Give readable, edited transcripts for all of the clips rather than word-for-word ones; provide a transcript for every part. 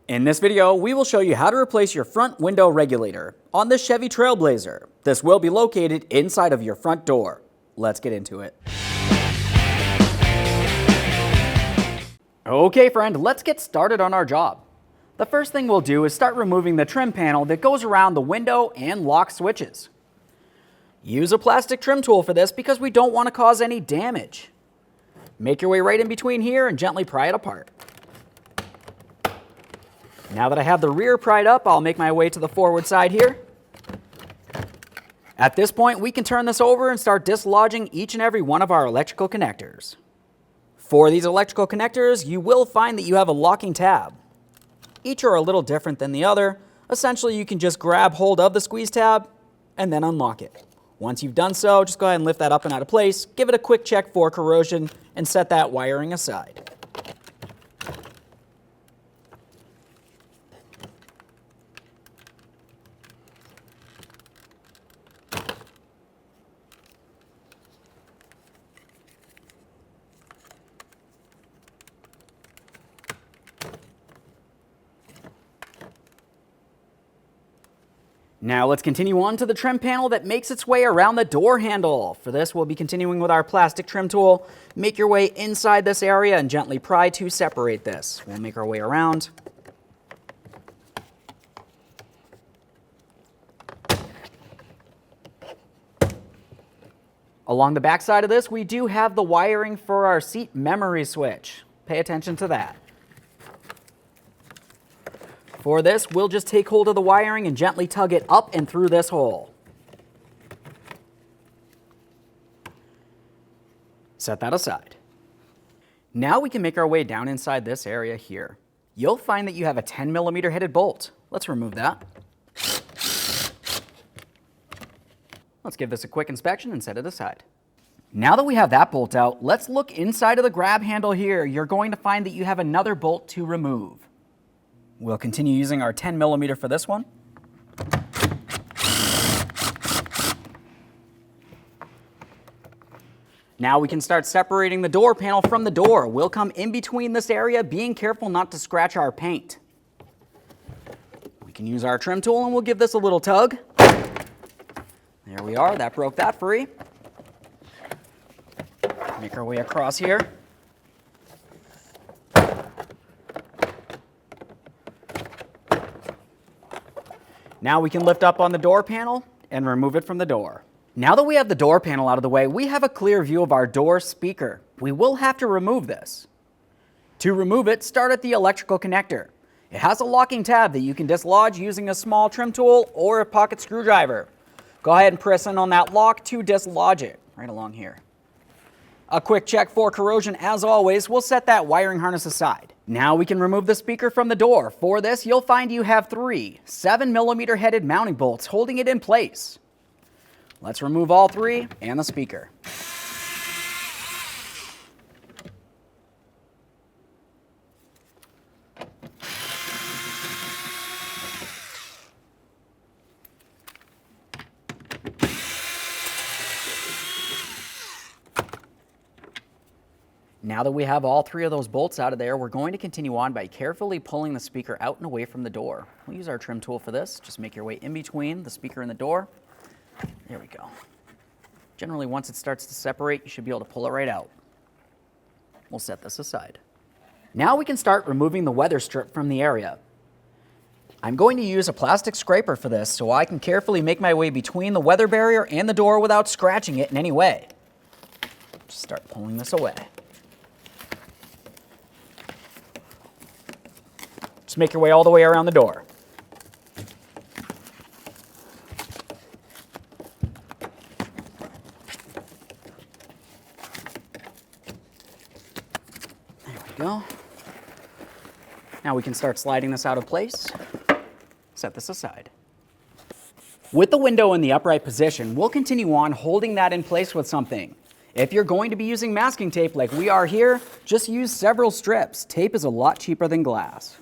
In this video, we will show you how to replace your front window regulator on the Chevy Trailblazer. This will be located inside of your front door. Let's get into it. Okay friend, let's get started on our job. The first thing we'll do is start removing the trim panel that goes around the window and lock switches. Use a plastic trim tool for this because we don't want to cause any damage. Make your way right in between here and gently pry it apart. Now that I have the rear pried up, I'll make my way to the forward side here. At this point, we can turn this over and start dislodging each and every one of our electrical connectors. For these electrical connectors, you will find that you have a locking tab. Each are a little different than the other. Essentially, you can just grab hold of the squeeze tab and then unlock it. Once you've done so, just go ahead and lift that up and out of place, give it a quick check for corrosion, and set that wiring aside. Now let's continue on to the trim panel that makes its way around the door handle. For this, we'll be continuing with our plastic trim tool. Make your way inside this area and gently pry to separate this. We'll make our way around. Along the back side of this, we do have the wiring for our seat memory switch. Pay attention to that. For this, we'll just take hold of the wiring and gently tug it up and through this hole. Set that aside. Now we can make our way down inside this area here. You'll find that you have a 10mm headed bolt. Let's remove that. Let's give this a quick inspection and set it aside. Now that we have that bolt out, let's look inside of the grab handle here. You're going to find that you have another bolt to remove. We'll continue using our 10mm for this one. Now we can start separating the door panel from the door. We'll come in between this area, being careful not to scratch our paint. We can use our trim tool and we'll give this a little tug. There we are, that broke that free. Make our way across here. Now we can lift up on the door panel and remove it from the door. Now that we have the door panel out of the way, we have a clear view of our door speaker. We will have to remove this. To remove it, start at the electrical connector. It has a locking tab that you can dislodge using a small trim tool or a pocket screwdriver. Go ahead and press in on that lock to dislodge it, right along here. A quick check for corrosion as always. We'll set that wiring harness aside. Now we can remove the speaker from the door. For this, you'll find you have 3 7mm headed mounting bolts holding it in place. Let's remove all 3 and the speaker. Now that we have all 3 of those bolts out of there, we're going to continue on by carefully pulling the speaker out and away from the door. We'll use our trim tool for this. Just make your way in between the speaker and the door. There we go. Generally, once it starts to separate, you should be able to pull it right out. We'll set this aside. Now we can start removing the weather strip from the area. I'm going to use a plastic scraper for this so I can carefully make my way between the weather barrier and the door without scratching it in any way. Just start pulling this away. Just make your way all the way around the door. There we go. Now we can start sliding this out of place. Set this aside. With the window in the upright position, we'll continue on holding that in place with something. If you're going to be using masking tape like we are here, just use several strips. Tape is a lot cheaper than glass.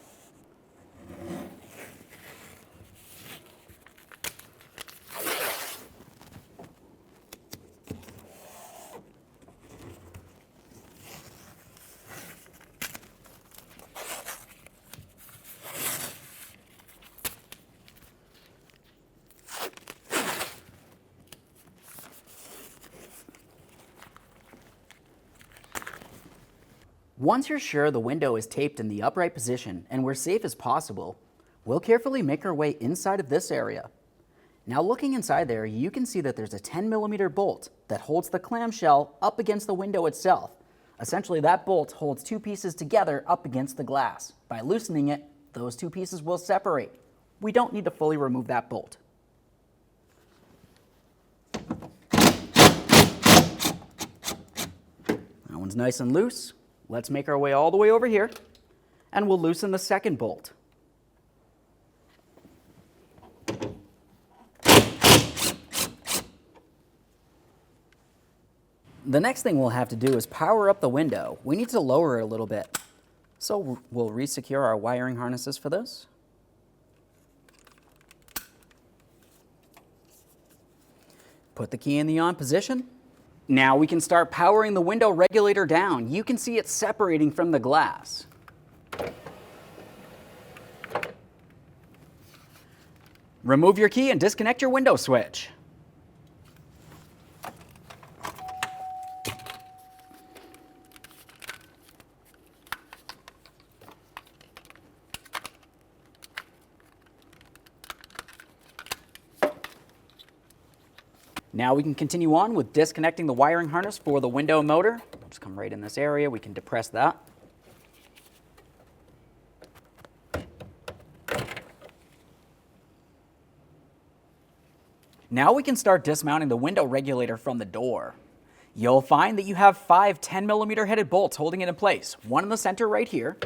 Once you're sure the window is taped in the upright position and we're safe as possible, we'll carefully make our way inside of this area. Now looking inside there, you can see that there's a 10mm bolt that holds the clamshell up against the window itself. Essentially, that bolt holds two pieces together up against the glass. By loosening it, those two pieces will separate. We don't need to fully remove that bolt. That one's nice and loose. Let's make our way all the way over here, and we'll loosen the second bolt. The next thing we'll have to do is power up the window. We need to lower it a little bit. So we'll re-secure our wiring harnesses for this. Put the key in the on position. Now we can start powering the window regulator down. You can see it separating from the glass. Remove your key and disconnect your window switch. Now we can continue on with disconnecting the wiring harness for the window motor. Just come right in this area, we can depress that. Now we can start dismounting the window regulator from the door. You'll find that you have 5 10mm headed bolts holding it in place. One in the center right here.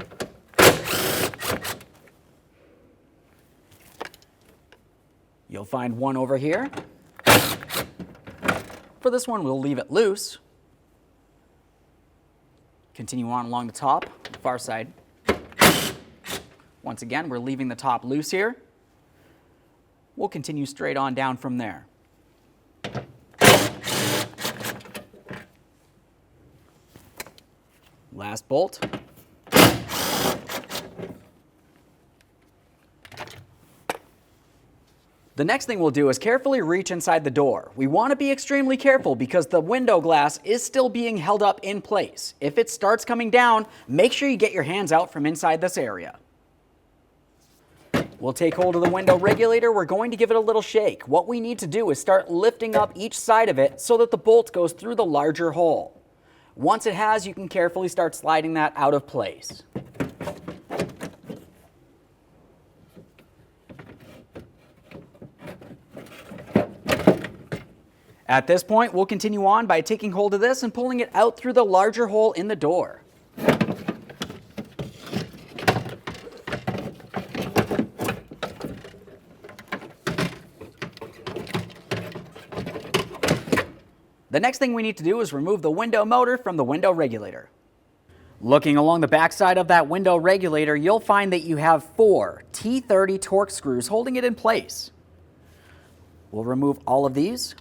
You'll find one over here. For this one, we'll leave it loose. Continue on along the top, far side. Once again, we're leaving the top loose here. We'll continue straight on down from there. Last bolt. The next thing we'll do is carefully reach inside the door. We want to be extremely careful because the window glass is still being held up in place. If it starts coming down, make sure you get your hands out from inside this area. We'll take hold of the window regulator. We're going to give it a little shake. What we need to do is start lifting up each side of it so that the bolt goes through the larger hole. Once it has, you can carefully start sliding that out of place. At this point, we'll continue on by taking hold of this and pulling it out through the larger hole in the door. The next thing we need to do is remove the window motor from the window regulator. Looking along the backside of that window regulator, you'll find that you have 4 T30 torque screws holding it in place. We'll remove all of these.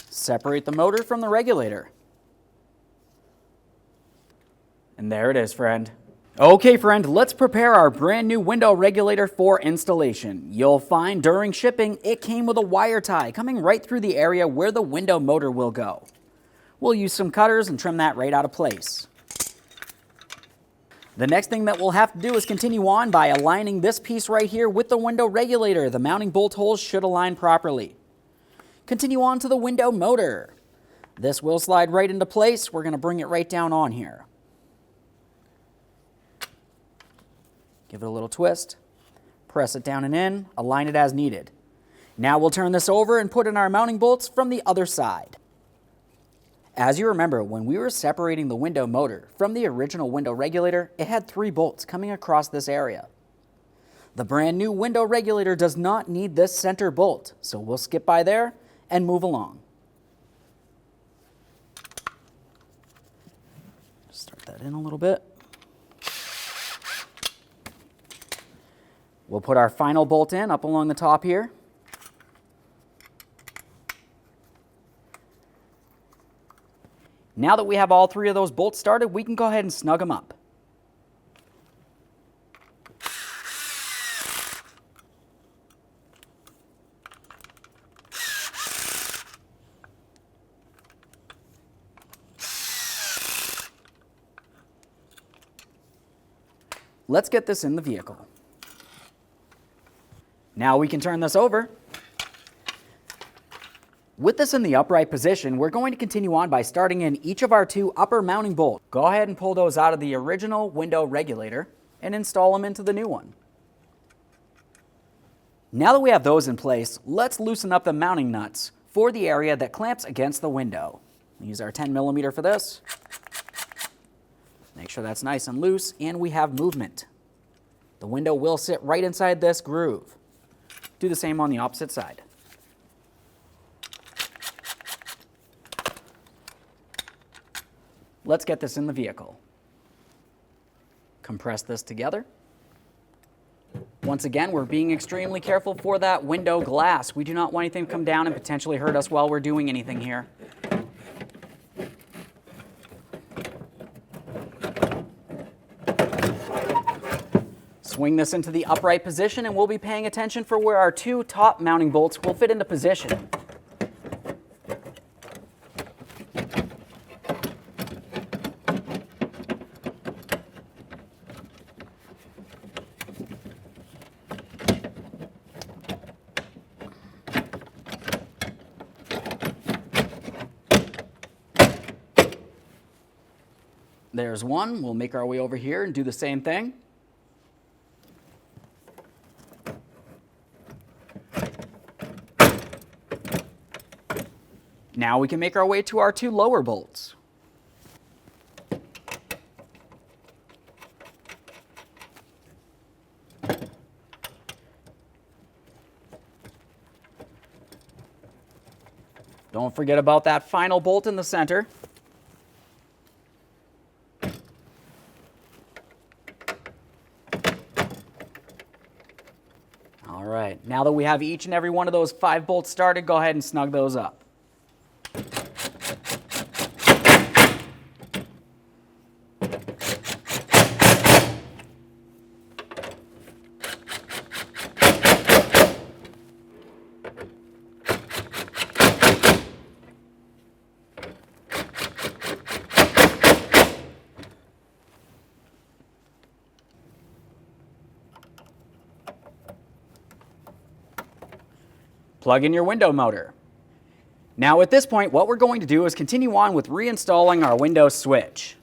Separate the motor from the regulator. And there it is, friend. Okay, friend, let's prepare our brand new window regulator for installation. You'll find during shipping, it came with a wire tie coming right through the area where the window motor will go. We'll use some cutters and trim that right out of place. The next thing that we'll have to do is continue on by aligning this piece right here with the window regulator. The mounting bolt holes should align properly. Continue on to the window motor. This will slide right into place. We're going to bring it right down on here. Give it a little twist. Press it down and in. Align it as needed. Now we'll turn this over and put in our mounting bolts from the other side. As you remember, when we were separating the window motor from the original window regulator, it had 3 bolts coming across this area. The brand new window regulator does not need this center bolt, so we'll skip by there and move along. Start that in a little bit. We'll put our final bolt in up along the top here. Now that we have all three of those bolts started, we can go ahead and snug them up. Let's get this in the vehicle. Now we can turn this over. With this in the upright position, we're going to continue on by starting in each of our two upper mounting bolts. Go ahead and pull those out of the original window regulator and install them into the new one. Now that we have those in place, let's loosen up the mounting nuts for the area that clamps against the window. We'll use our 10mm for this. Make sure that's nice and loose, and we have movement. The window will sit right inside this groove. Do the same on the opposite side. Let's get this in the vehicle. Compress this together. Once again, we're being extremely careful for that window glass. We do not want anything to come down and potentially hurt us while we're doing anything here. Swing this into the upright position, and we'll be paying attention for where our two top mounting bolts will fit into position. There's one. We'll make our way over here and do the same thing. Now we can make our way to our two lower bolts. Don't forget about that final bolt in the center. All right, now that we have each and every one of those 5 bolts started, go ahead and snug those up. Plug in your window motor. Now at this point, what we're going to do is continue on with reinstalling our window switch.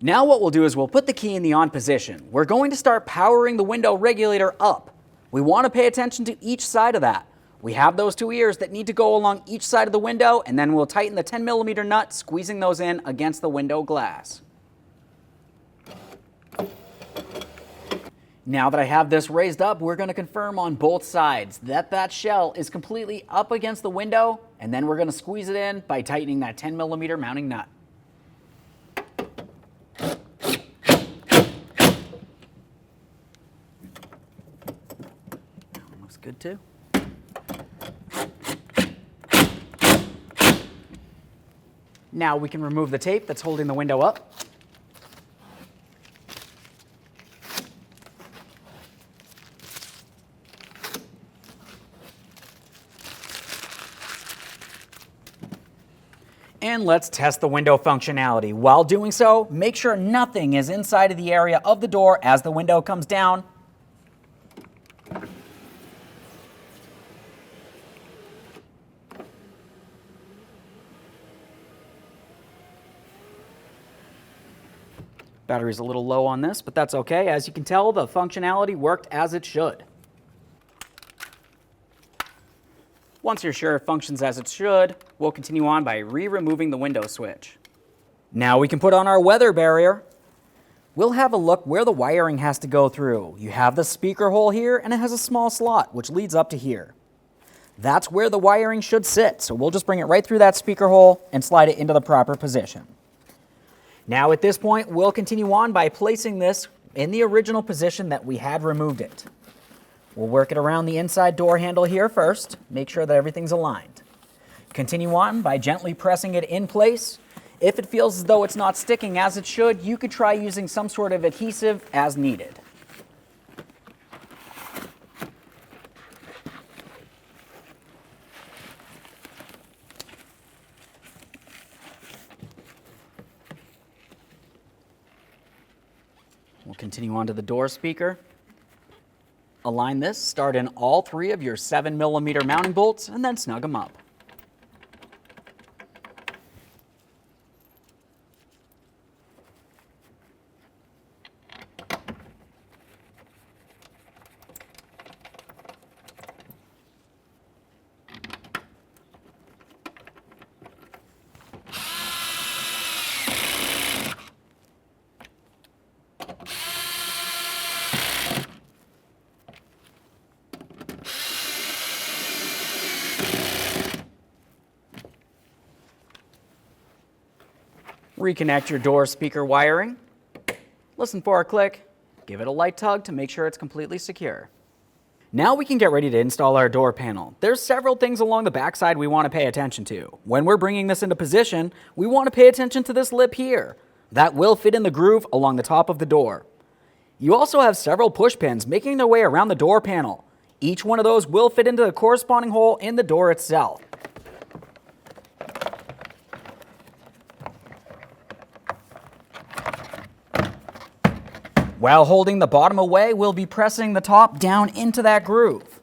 Now what we'll do is we'll put the key in the on position. We're going to start powering the window regulator up. We want to pay attention to each side of that. We have those 2 ears that need to go along each side of the window, and then we'll tighten the 10mm nut, squeezing those in against the window glass. Now that I have this raised up, we're going to confirm on both sides that that shell is completely up against the window, and then we're going to squeeze it in by tightening that 10mm mounting nut. Looks good too. Now we can remove the tape that's holding the window up. And let's test the window functionality. While doing so, make sure nothing is inside of the area of the door as the window comes down. Battery's a little low on this, but that's okay. As you can tell, the functionality worked as it should. Once you're sure it functions as it should, we'll continue on by re-removing the window switch. Now we can put on our weather barrier. We'll have a look where the wiring has to go through. You have the speaker hole here, and it has a small slot, which leads up to here. That's where the wiring should sit, so we'll just bring it right through that speaker hole and slide it into the proper position. Now at this point, we'll continue on by placing this in the original position that we had removed it. We'll work it around the inside door handle here first, make sure that everything's aligned. Continue on by gently pressing it in place. If it feels as though it's not sticking as it should, you could try using some sort of adhesive as needed. We'll continue on to the door speaker. Align this, start in all 3 of your 7mm mounting bolts, and then snug them up. Reconnect your door speaker wiring. Listen for a click. Give it a light tug to make sure it's completely secure. Now we can get ready to install our door panel. There's several things along the backside we want to pay attention to. When we're bringing this into position, we want to pay attention to this lip here. That will fit in the groove along the top of the door. You also have several push pins making their way around the door panel. Each one of those will fit into the corresponding hole in the door itself. While holding the bottom away, we'll be pressing the top down into that groove.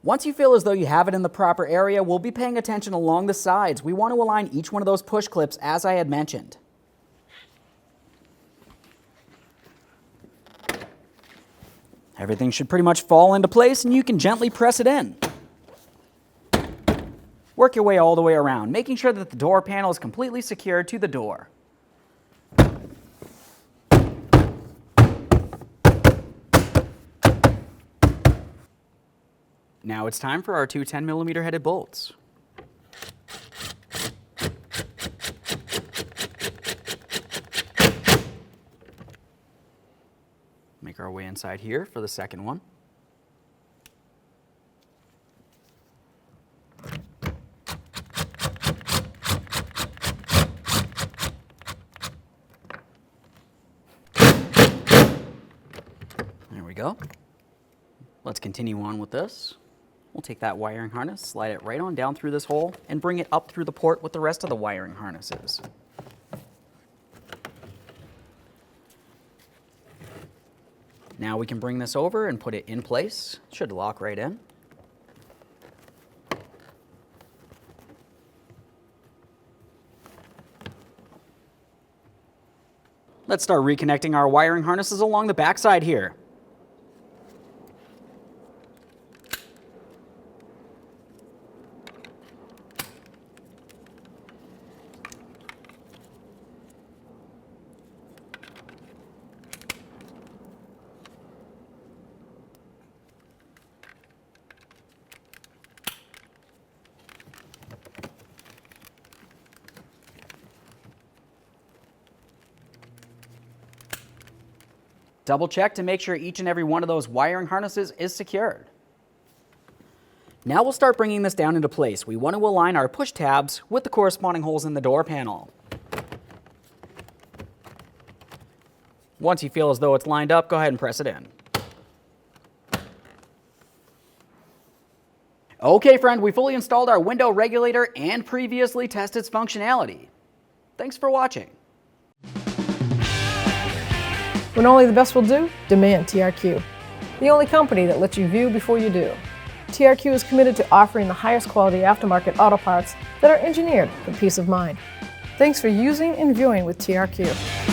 Once you feel as though you have it in the proper area, we'll be paying attention along the sides. We want to align each one of those push clips as I had mentioned. Everything should pretty much fall into place and you can gently press it in. Work your way all the way around, making sure that the door panel is completely secured to the door. Now it's time for our 2 10mm headed bolts. Make our way inside here for the second one. There we go. Let's continue on with this. We'll take that wiring harness, slide it right on down through this hole, and bring it up through the port with the rest of the wiring harnesses. Now we can bring this over and put it in place. It should lock right in. Let's start reconnecting our wiring harnesses along the backside here. Double check to make sure each and every one of those wiring harnesses is secured. Now we'll start bringing this down into place. We want to align our push tabs with the corresponding holes in the door panel. Once you feel as though it's lined up, go ahead and press it in. Okay, friend, we fully installed our window regulator and previously tested its functionality. Thanks for watching. When only the best will do, demand TRQ. The only company that lets you view before you do. TRQ is committed to offering the highest quality aftermarket auto parts that are engineered for peace of mind. Thanks for using and viewing with TRQ.